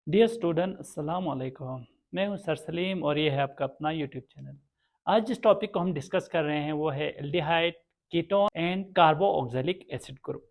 Dear student अस्सलाम वालेकुम। मैं हूं सर सलीम और ये है आपका अपना यूट्यूब चैनल। आज जिस टॉपिक को हम डिस्कस कर रहे हैं वो है aldehyde, ketone and carboxylic acid group.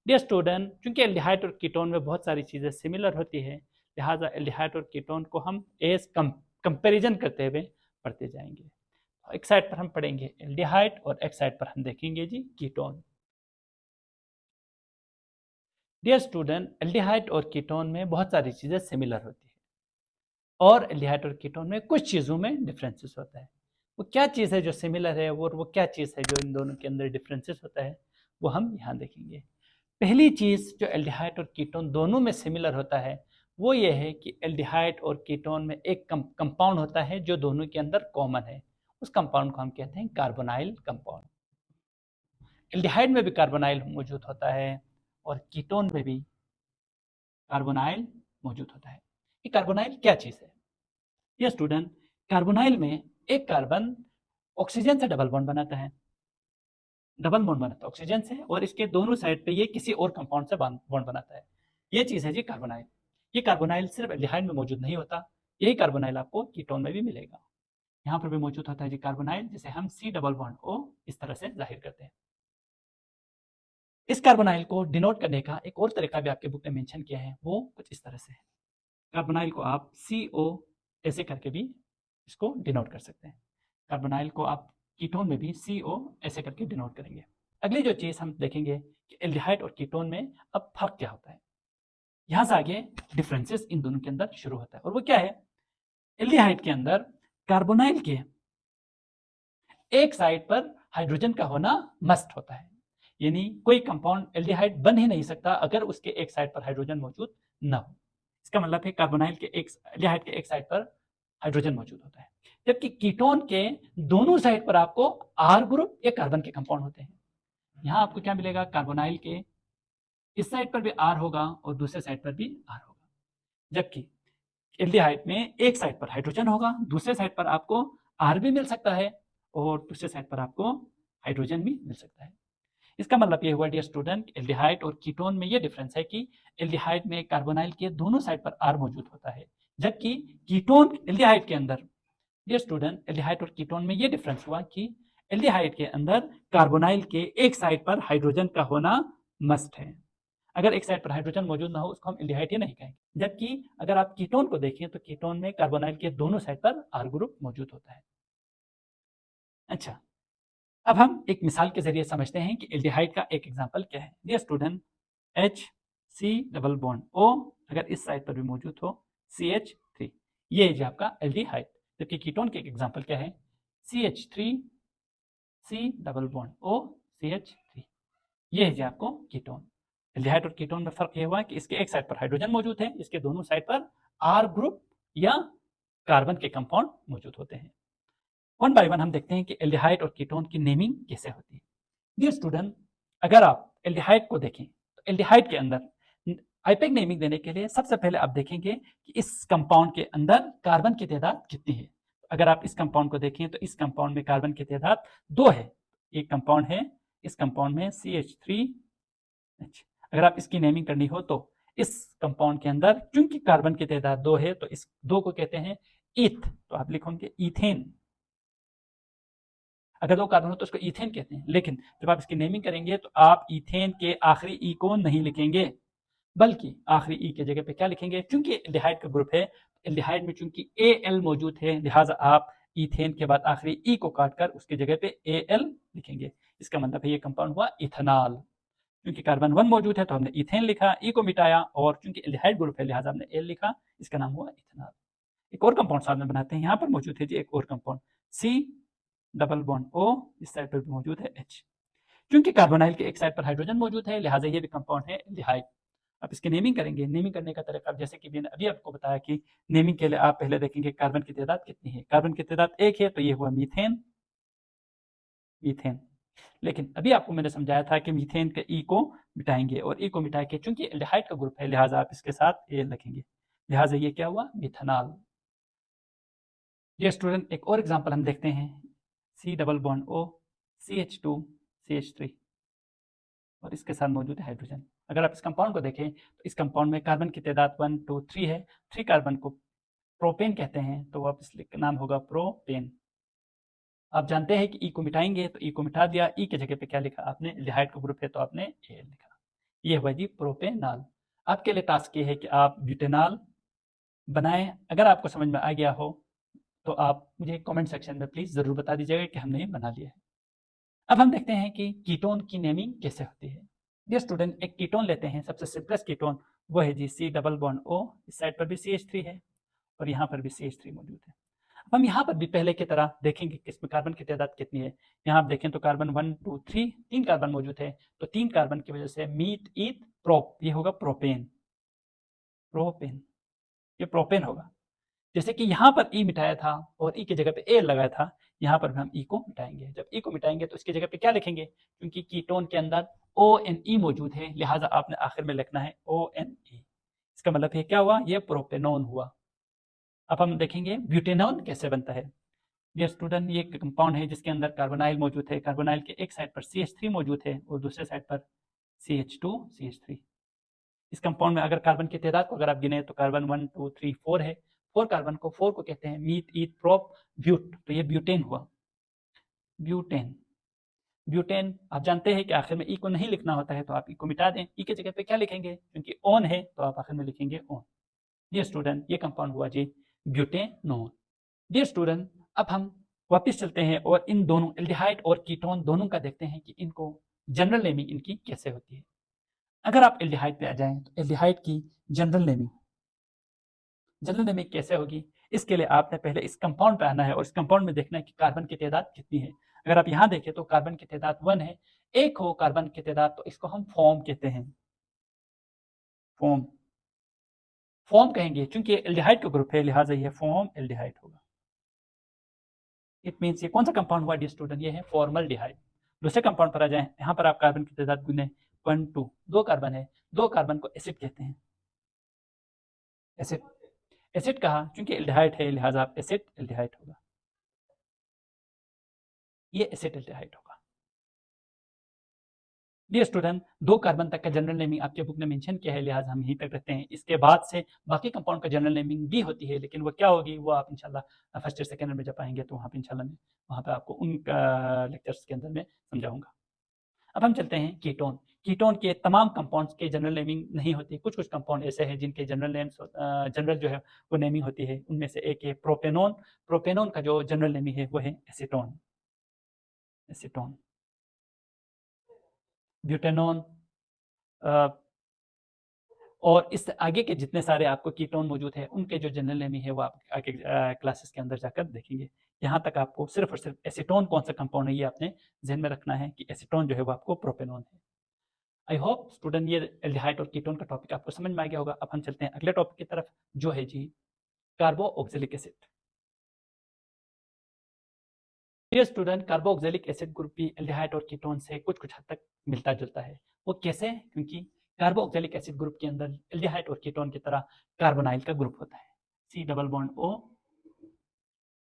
Dear student, चूंकि एल्डिहाइड और कीटोन में बहुत सारी चीज़ें सिमिलर होती है, लिहाजा एल्डिहाइड और कीटोन को हम एज कंपेरिजन करते हुए पढ़ते जाएंगे। एक साइड पर हम पढ़ेंगे एल्डिहाइड और एक साइड पर हम देखेंगे जी कीटोन। डियर स्टूडेंट, एल्डिहाइड और कीटोन में बहुत सारी चीज़ें सिमिलर होती है और एल्डिहाइड और कीटोन में कुछ चीज़ों में डिफरेंसेस होता है। वो क्या चीज़ है जो सिमिलर है और वो क्या चीज़ है जो इन दोनों के अंदर डिफरेंसेस होता है, वो हम यहाँ देखेंगे। पहली चीज़ जो एल्डिहाइड और कीटोन दोनों में सिमिलर होता है वो ये है कि एल्डिहाइड और कीटोन में एक कंपाउंड होता है जो दोनों के अंदर कॉमन है। उस कंपाउंड को हम कहते हैं कार्बोनाइल कंपाउंड। एल्डिहाइड में भी कार्बोनाइल मौजूद होता है और कीटोन में भी कार्बोनाइल मौजूद होता है। ये कार्बोनाइल क्या चीज़ है? ये स्टूडेंट, कार्बोनाइल में एक कार्बन ऑक्सीजन से डबल बॉन्ड बनाता है, डबल बॉन्ड बनाता है ऑक्सीजन से, और इसके दोनों साइड पे ये किसी और कंपाउंड से बॉन्ड बनाता है। ये चीज़ है जी कार्बोनाइल। ये कार्बोनाइल सिर्फ एल्डिहाइड में मौजूद नहीं होता, यही कार्बोनाइल आपको कीटोन में भी मिलेगा। यहाँ पर भी मौजूद होता है जी कार्बोनाइल, जिसे हम सी डबल बॉन्ड ओ इस तरह से जाहिर करते हैं। इस कार्बोनाइल को डिनोट करने का एक और तरीका भी आपके बुक में मेंशन किया है, वो कुछ इस तरह से है। कार्बोनाइल को आप CO ऐसे करके भी इसको डिनोट कर सकते हैं। कार्बोनाइल को आप कीटोन में भी CO ऐसे करके डिनोट करेंगे। अगली जो चीज़ हम देखेंगे कि एल्डिहाइड और कीटोन में अब फर्क क्या होता है। यहाँ से आगे डिफरेंसेस इन दोनों के अंदर शुरू होता है, और वो क्या है? एल्डिहाइड के अंदर कार्बोनाइल के एक साइड पर हाइड्रोजन का होना मस्ट होता है, यानी कोई कंपाउंड एल्डिहाइड बन ही नहीं सकता अगर उसके एक साइड पर हाइड्रोजन मौजूद न हो। इसका मतलब है कार्बोनाइल के एक एल्डिहाइड के एक साइड पर हाइड्रोजन मौजूद होता है, जबकि कीटोन के दोनों साइड पर आपको आर ग्रुप या कार्बन के कंपाउंड होते हैं। यहाँ आपको क्या मिलेगा? कार्बोनाइल के इस साइड पर भी आर होगा और दूसरे साइड पर भी आर होगा, जबकि एल्डिहाइड में एक साइड पर हाइड्रोजन होगा, दूसरे साइड पर आपको आर भी मिल सकता है और दूसरे साइड पर आपको हाइड्रोजन भी मिल सकता है। इसका मतलब ये हुआ डियर स्टूडेंट, एल्डिहाइड और कीटोन में ये डिफरेंस है कि एल्डिहाइड में कार्बोनाइल के दोनों साइड पर आर मौजूद होता है, जबकि कीटोन एल्डिहाइड के अंदर, डियर स्टूडेंट, एल्डिहाइड और कीटोन में ये डिफरेंस हुआ कि एल्डिहाइड के अंदर कार्बोनाइल के एक साइड पर हाइड्रोजन का होना मस्ट है। अगर एक साइड पर हाइड्रोजन मौजूद ना हो उसको हम एल्डिहाइड ही नहीं कहेंगे, जबकि अगर आप कीटोन को देखें तो कीटोन में कार्बोनाइल के दोनों साइड पर आर ग्रुप मौजूद होता है। अच्छा, अब हम एक मिसाल के जरिए समझते हैं कि एल्डिहाइड का एक एग्जांपल क्या है। Dear student, H C double bond O अगर इस साइड पर भी मौजूद हो CH3, ये है आपका एल्डिहाइड। जबकि कीटोन के एक एग्जांपल क्या है? CH3 C double bond O CH3, ये है आपको कीटोन। एल्डिहाइड और कीटोन में फर्क ये हुआ कि इसके एक साइड पर हाइड्रोजन मौजूद है, इसके दोनों साइड पर आर ग्रुप या कार्बन के कंपाउंड मौजूद होते हैं। वन बाय वन हम देखते हैं कि एल्डिहाइड और कीटोन की नेमिंग कैसे होती है। डियर स्टूडेंट, अगर आप एल्डिहाइड को देखें तो एल्डिहाइड के अंदर आईपैक नेमिंग देने के लिए सबसे पहले आप देखेंगे कि इस कंपाउंड के अंदर कार्बन की तादाद कितनी है। अगर आप इस कंपाउंड को देखें तो इस कंपाउंड में कार्बन की तादाद 2 है। एक कंपाउंड है, इस कंपाउंड में CH3। अगर आप इसकी नेमिंग करनी हो तो इस कंपाउंड के अंदर चूंकि कार्बन की तादाद 2 है तो इस 2 को कहते हैं ईथ, तो आप लिखोगे इथेन। अगर 2 कार्बन हो तो उसको इथेन कहते हैं, लेकिन जब आप इसकी नेमिंग करेंगे तो आप इथेन के आखिरी ई को नहीं लिखेंगे, बल्कि आखिरी ई के जगह पे क्या लिखेंगे? चूंकि एल्डिहाइड का ग्रुप है, एल्डिहाइड में चूंकि Al मौजूद है, लिहाजा आप इथेन के बाद आखिरी ई को काटकर उसकी जगह पे Al लिखेंगे। इसका मतलब है ये कंपाउंड हुआ इथेनॉल। क्योंकि कार्बन 1 मौजूद है तो हमने इथेन लिखा, ई को मिटाया, और चूंकि एल्डिहाइड ग्रुप है लिहाजा हमने एल लिखा, इसका नाम हुआ इथेनॉल। एक और कंपाउंड साथ में बनाते हैं, यहाँ पर मौजूद है जी एक और compound C double bond O, इस साइड पर भी मौजूद है H। क्योंकि कार्बोनाइल के एक साइड पर हाइड्रोजन मौजूद है लिहाजा ये भी कंपाउंड है एल्डिहाइड। अब इसकी नेमिंग करेंगे। नेमिंग करने का तरीका जैसे कि मैंने अभी आपको बताया कि नेमिंग के लिए आप पहले देखेंगे कार्बन की तादाद कितनी है। कार्बन की तादाद 1 है तो ये हुआ मीथेन, मीथेन। लेकिन अभी आपको मैंने समझाया था कि मीथेन के ई को मिटाएंगे, और ई को मिटा के चूंकि एल्डिहाइड का ग्रुप है लिहाजा आप इसके साथ ए लिखेंगे, लिहाजा ये क्या हुआ? मिथेनॉल। ये स्टूडेंट, एक और एग्जांपल हम देखते हैं, सी डबल बॉन्ड ओ CH2 CH3, और इसके साथ मौजूद है हाइड्रोजन। अगर आप इस कंपाउंड को देखें तो इस कंपाउंड में कार्बन की तादाद 1 2 3 है। 3 कार्बन को प्रोपेन कहते हैं, तो वापस नाम होगा प्रोपेन। आप जानते हैं कि ई को मिटाएंगे तो ई को मिटा दिया, ई की जगह पे क्या लिखा आपने, एल्डिहाइड का ग्रुप है तो आपने ए लिखा। ये हुआ जी प्रोपेनॉल। आपके लिए टास्क ये है कि आप ब्यूटेनॉल बनाएं। अगर आपको समझ में आ गया हो तो आप मुझे कमेंट सेक्शन में प्लीज़ ज़रूर बता दीजिएगा कि हमने ये बना लिया है। अब हम देखते हैं कि कीटोन की नेमिंग कैसे होती है। डियर स्टूडेंट, एक कीटोन लेते हैं, सबसे सिंपलेस्ट कीटोन वो है जी C डबल बॉन्ड O। इस साइड पर भी CH3 है और यहाँ पर भी CH3 मौजूद है। अब हम यहाँ पर भी पहले की तरह देखेंगे कि इसमें कार्बन की तादाद कितनी है। यहाँ आप देखें तो कार्बन 1 2 3 तीन कार्बन मौजूद है, तो 3 कार्बन की वजह से मीट ईथ प्रोप, ये होगा प्रोपेन। प्रोपेन, ये प्रोपेन होगा। जैसे कि यहाँ पर ई मिटाया था और ई की जगह पे ए लगाया था, यहाँ पर भी हम ई को मिटाएंगे। जब ई को मिटाएंगे तो इसकी जगह पे क्या लिखेंगे, क्योंकि कीटोन के अंदर ओ एन ई मौजूद है, लिहाजा आपने आखिर में लिखना है ओ एन ई। इसका मतलब है क्या हुआ, ये प्रोपेनोन हुआ। अब हम देखेंगे ब्यूटेनॉन कैसे बनता है। डियर स्टूडेंट, ये एक कंपाउंड है जिसके अंदर कार्बोनाइल मौजूद है। कार्बोनाइल के एक साइड पर CH3 मौजूद है और दूसरे साइड पर CH2 CH3। इस कंपाउंड में अगर कार्बन की तादाद को अगर आप गिने तो कार्बन 1 2 3 4 है। 4 कार्बन को 4 को कहते हैं मीट ईथ प्रोप ब्यूट, तो ये ब्यूटेन हुआ। ब्यूटेन, ब्यूटेन आप जानते हैं कि आखिर में ई को नहीं लिखना होता है तो आप ई को मिटा दें। ई की जगह पे क्या लिखेंगे, क्योंकि ऑन है तो आप आखिर में लिखेंगे ऑन। डियर स्टूडेंट, ये कंपाउंड हुआ जी ब्यूटेनोन। डियर स्टूडेंट, अब हम वापस चलते हैं और इन दोनों एल्डिहाइड और कीटोन दोनों का देखते हैं कि इनको जनरल नेमिंग इनकी कैसे होती है। अगर आप एल्डिहाइड पे आ जाएं तो एल्डिहाइड की जनरल नेमिंग कैसे होगी, इसके लिए आपने पहले इस कंपाउंड पे आना है और इस कंपाउंड में देखना है कि कार्बन की तादाद कितनी है। अगर आप यहाँ देखें तो कार्बन की तादाद 1 है। एक हो कार्बन की तादाद तो इसको हम फॉर्म कहते हैं। फॉर्म, फॉर्म कहेंगे क्योंकि एल्डिहाइड का ग्रुप है, लिहाजा ये फॉर्म एल्डिहाइड होगा। इट मीन्स ये कौन सा कंपाउंड हुआ डियर स्टूडेंट, ये है फॉर्मल्डिहाइड। दूसरे कंपाउंड पर आ जाएं, यहाँ पर आप कार्बन की तादाद गुने 1 2, 2 कार्बन है, 2 कार्बन को एसिड कहते हैं। एसिड, एसिड कहा क्योंकि एल्डिहाइड है, लिहाजा आप एसिड एल्डिहाइड होगा। ये एसिड एल्डिहाइड होगा। डियर स्टूडेंट, 2 कार्बन तक का जनरल नेमिंग आपके बुक ने मेंशन किया है, लिहाजा हम यहीं तक रखते हैं। इसके बाद से बाकी कंपाउंड का जनरल नेमिंग भी होती है, लेकिन वो क्या होगी वो आप इंशाल्लाह फर्स्ट ईयर सेकंड ईयर में जब आएंगे तो वहाँ पे इंशाल्लाह मैं वहाँ पे आपको उन लेक्चर्स के अंदर में समझाऊंगा। अब हम चलते हैं कीटोन। कीटोन के तमाम कंपाउंड्स के जनरल नेमिंग नहीं होती। कुछ कुछ कंपाउंड ऐसे हैं जिनके जनरल नेम्स जनरल जो है वो नेमिंग होती है। उनमें से एक है प्रोपेनोन। प्रोपेनोन का जो जनरल नेमिंग है वो है एसीटोन। एसीटोन, ब्यूटेनोन, और इस आगे के जितने सारे आपको कीटोन मौजूद है उनके जो जनरल नेमिंग है वो आप आगे क्लासेस के अंदर जाकर देखेंगे। यहाँ तक आपको सिर्फ और सिर्फ एसीटोन कौन सा कंपाउंड है ये आपने जहन में रखना है कि एसीटोन जो है वो आपको प्रोपेनोन है। आई होप स्टूडेंट ये एल्डिहाइड और कीटोन का टॉपिक आपको समझ में आ गया होगा। अब हम चलते हैं अगले टॉपिक की तरफ जो है जी carboxylic acid. Dear student, carboxylic acid group भी एल्डिहाइड और कीटोन से कुछ कुछ हद तक मिलता जुलता है। वो कैसे, क्योंकि कार्बोक्सिलिक एसिड ग्रुप के अंदर एल्डिहाइड और कीटोन की तरह कार्बोनाइल का ग्रुप होता है, C डबल बॉन्ड O।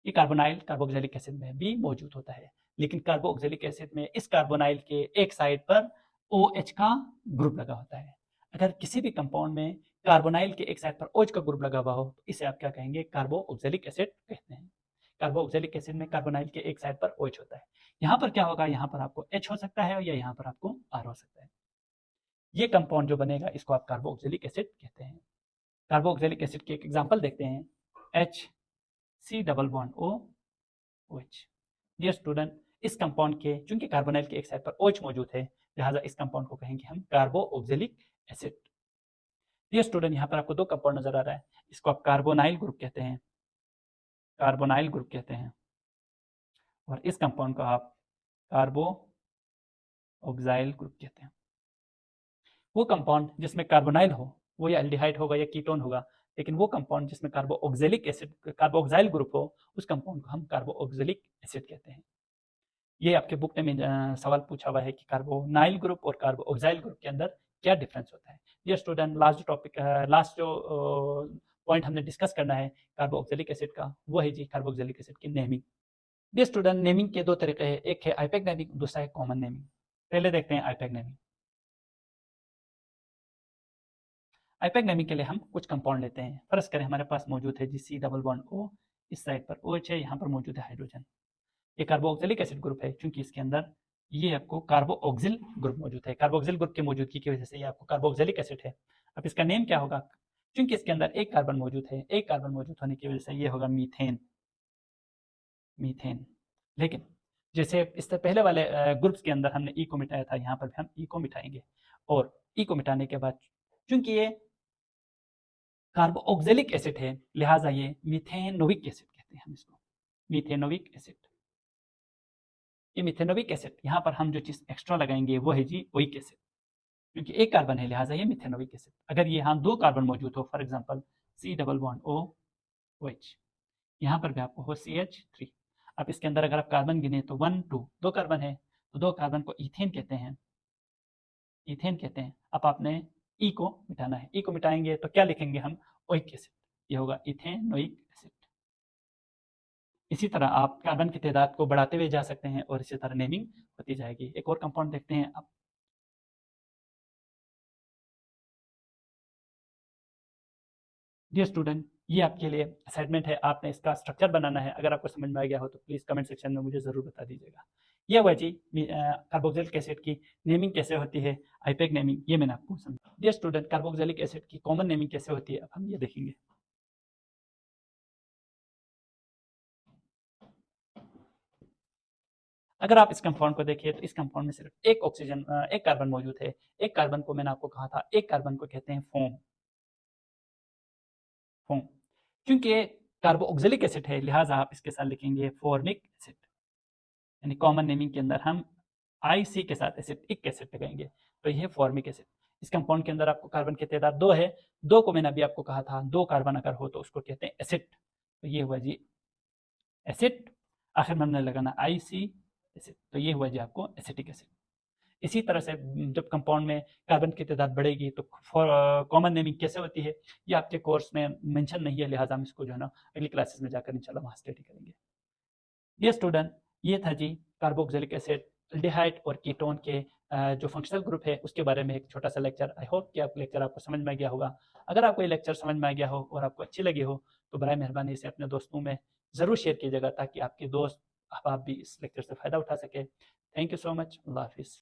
ये कार्बोनाइल कार्बोक्सिलिक एसिड में भी मौजूद होता है, लेकिन कार्बोक्सिलिक एसिड में इस कार्बोनाइल के एक साइड पर OH का ग्रुप लगा होता है। अगर किसी भी कंपाउंड में कार्बोनाइल के एक साइड पर OH का ग्रुप लगा हुआ हो तो इसे आप क्या कहेंगे, कार्बोक्सिलिक एसिड कहते हैं। कार्बोक्सिलिक एसिड में कार्बोनाइल के एक साइड पर OH होता है। यहाँ पर क्या होगा, यहाँ पर आपको H हो सकता है या यहाँ पर आपको R हो सकता है। ये कंपाउंड जो बनेगा इसको आप कार्बोक्सिलिक एसिड कहते हैं। कार्बोक्सिलिक एसिड के एक एग्जांपल देखते हैं, HC double bond O OH। Dear student, इस कंपाउंड के चूंकि कार्बोनाइल के एक साइड पर OH मौजूद है, लिहाजा इस कंपाउंड को कहेंगे हम कार्बोक्सिलिक एसिड। डियर स्टूडेंट, यहाँ पर आपको दो कंपाउंड नजर आ रहा है, इसको आप कार्बोनाइल ग्रुप कहते हैं, कार्बोनाइल ग्रुप कहते हैं, और इस कंपाउंड को आप कार्बोक्साइल ग्रुप कहते हैं। वो कंपाउंड जिसमें कार्बोनाइल हो वो या एल्डिहाइड होगा या कीटोन होगा, लेकिन वो कंपाउंड जिसमें कार्बोक्सिलिक एसिड कार्बोक्साइल ग्रुप हो उस कंपाउंड को हम कार्बोक्सिलिक एसिड कहते हैं। ये आपके बुक में सवाल पूछा हुआ है कि कार्बोनाइल ग्रुप और कार्बोक्साइल ग्रुप के अंदर क्या डिफरेंस होता है। Dear student, last topic last जो पॉइंट हमने डिस्कस करना है कार्बोक्सिलिक एसिड का वो है जी कार्बोक्सिलिक एसिड की नेमिंग। डियर स्टूडेंट, नेमिंग के दो तरीके हैं, एक है आईपैक नेमिंग, दूसरा है कॉमन नेमिंग। पहले देखते हैं आईपैक नेमिंग। आईपैक नेमिंग के लिए हम कुछ कंपाउंड लेते हैं। फर्ज करें हमारे पास मौजूद है जी सी डबल बॉन्ड ओ, इस साइड पर ओ एच है, यहाँ पर मौजूद है हाइड्रोजन। ये कार्बोक्सिलिक एसिड ग्रुप है, क्योंकि इसके अंदर ये आपको कार्बोक्सिल ग्रुप मौजूद है। कार्बोक्सिल ग्रुप की मौजूदगी की वजह से ये आपको कार्बोक्सिलिक एसिड है। अब इसका नेम क्या होगा? क्योंकि इसके अंदर एक कार्बन मौजूद है, एक कार्बन मौजूद होने की वजह से ये होगा मीथेन। मीथेन। लेकिन जैसे इससे पहले वाले ग्रुप्स के अंदर हमने ई को मिटाया था, यहाँ पर भी हम ई को मिटाएंगे। और ई को मिटाने के बाद चूंकि ये कार्बोक्सिलिक एसिड है, लिहाजा ये मिथेनोइक एसिड कहते हैं हम इसको, मिथेनोइक एसिड। ये मिथेनोइक एसिड, यहाँ पर हम जो चीज़ एक्स्ट्रा लगाएंगे वो है जी ओइक एसिड, क्योंकि एक कार्बन है लिहाजा ये मिथेनोइक एसिड। अगर ये यहाँ दो कार्बन मौजूद हो, for example C double bond O O H, यहाँ पर भी आपको हो सी एच थ्री। अब इसके अंदर अगर आप कार्बन गिने तो 1 2 दो कार्बन है, तो दो कार्बन को इथेन कहते हैं, इथेन कहते हैं। अब आपने ई को मिटाना है, ई को मिटाएंगे तो क्या लिखेंगे हम? ओइक एसिड, ये होगा इथेनोइक एसिड। इसी तरह आप कार्बन की तादाद को बढ़ाते हुए जा सकते हैं और इसी तरह नेमिंग होती जाएगी। एक और कंपाउंड देखते हैं अब। डियर स्टूडेंट, ये आपके लिए असाइनमेंट है, आपने इसका स्ट्रक्चर बनाना है। अगर आपको समझ में आ गया हो तो प्लीज़ कमेंट सेक्शन में मुझे ज़रूर बता दीजिएगा। ये हुआ जी कार्बोक्सिलिक एसिड की नेमिंग कैसे होती है, आईपैक नेमिंग, ये मैंने आपको समझा। डियर स्टूडेंट, कार्बोक्सिलिक एसिड की कॉमन नेमिंग कैसे होती है, अब हम ये देखेंगे। अगर आप इस कंपाउंड को देखिए तो इस कंपाउंड में सिर्फ एक ऑक्सीजन, एक कार्बन मौजूद है। एक कार्बन को मैंने आपको कहा था, एक कार्बन को कहते हैं फोम। फोम, क्योंकि कार्बोक्सिलिक एसिड है लिहाजा आप इसके साथ लिखेंगे फॉर्मिक एसिड, यानी कॉमन नेमिंग के अंदर हम आई सी के साथ एसिटिक एसिड लगाएंगे, तो ये फॉर्मिक एसिड। इस कंपाउंड के अंदर आपको कार्बन की तादाद दो है, दो को मैंने अभी आपको कहा था, दो कार्बन अगर हो तो उसको कहते हैं एसिड, तो ये हुआ जी एसिड। आखिर में हमने लगाना आई सी एसिड, तो ये हुआ जी आपको एसिटिक एसिड। इसी तरह से जब कंपाउंड में कार्बन की तादाद बढ़ेगी तो कॉमन नेमिंग कैसे होती है, ये आपके कोर्स में मेंशन नहीं है, लिहाजा हम इसको जो है ना अगली क्लासेस में जाकर इंशाल्लाह वहाँ स्टडी करेंगे। डियर स्टूडेंट, ये था जी कार्बोक्सिलिक एसिड, एल्डिहाइड और कीटोन के जो फंक्शनल ग्रुप है उसके बारे में एक छोटा सा लेक्चर। आई होप कि आपको लेक्चर आपको समझ में आ गया होगा। अगर आपको ये लेक्चर समझ में आ गया हो और आपको अच्छी लगी हो तो बराए मेहरबानी इसे अपने दोस्तों में ज़रूर शेयर कीजिएगा, ताकि आपके दोस्त अहबाब भी इस लेक्चर से फ़ायदा उठा सके। Thank you so much. अल्लाह हाफिज़।